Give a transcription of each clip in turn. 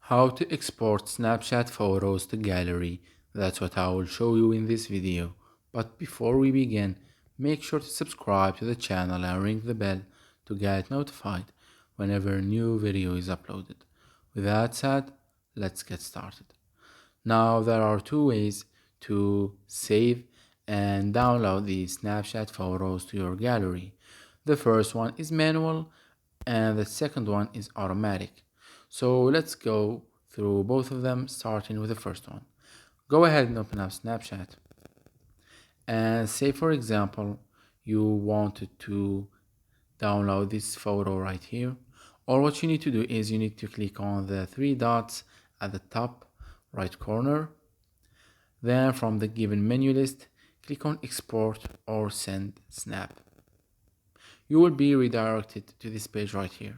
How to export Snapchat photos to gallery. That's what I will show you in this video. But before we begin, make sure to subscribe to the channel and ring the bell to get notified whenever a new video is uploaded. With that said, let's get started. Now there are two ways to save and download the Snapchat photos to your gallery. The first one is manual and the second one is automatic. So let's go through both of them, starting with the first one. Go ahead and open up Snapchat and say, for example, you wanted to download this photo right here. Or what you need to do is you need to click on the three dots at the top right corner. Then from the given menu list, click on export or send snap. You will be redirected to this page right here,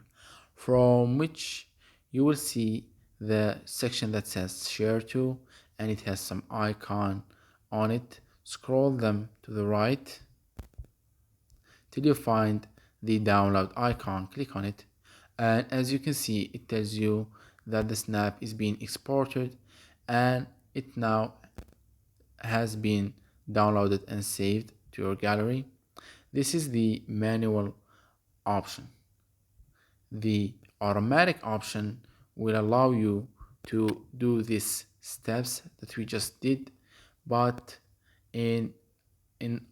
from which you will see the section that says share to, and it has some icon on it. Scroll them to the right till you find the download icon. Click on it, and as you can see, it tells you that the snap is being exported and it now has been downloaded and saved to your gallery. This is the manual option. The automatic option will allow you to do these steps that we just did, but in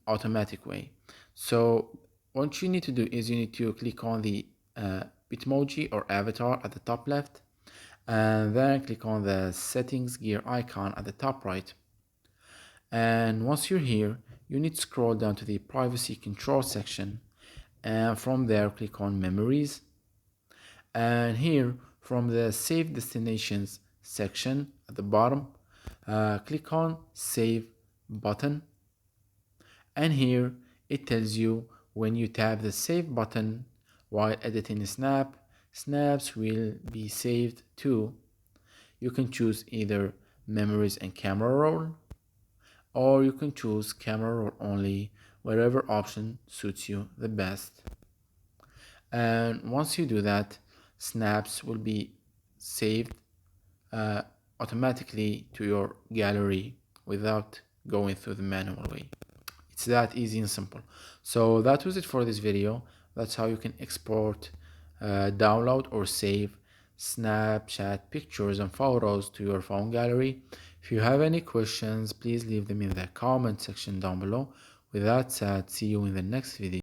automatic way. So what you need to do is you need to click on the Bitmoji or avatar at the top left, and then click on the settings gear icon at the top right. And once you're here, you need to scroll down to the privacy control section, and from there click on memories, and here from the save destinations section at the bottom, click on save button, and here it tells you when you tap the save button while editing a snap, snaps will be saved to. You can choose either memories and camera roll, or you can choose camera roll only, whatever option suits you the best. And once you do that, snaps will be saved automatically to your gallery without going through the manual way. It's that easy and simple. So that was it for this video. That's how you can export, download or save Snapchat pictures and photos to your phone gallery. If you have any questions, please leave them in the comment section down below. With that said, see you in the next video.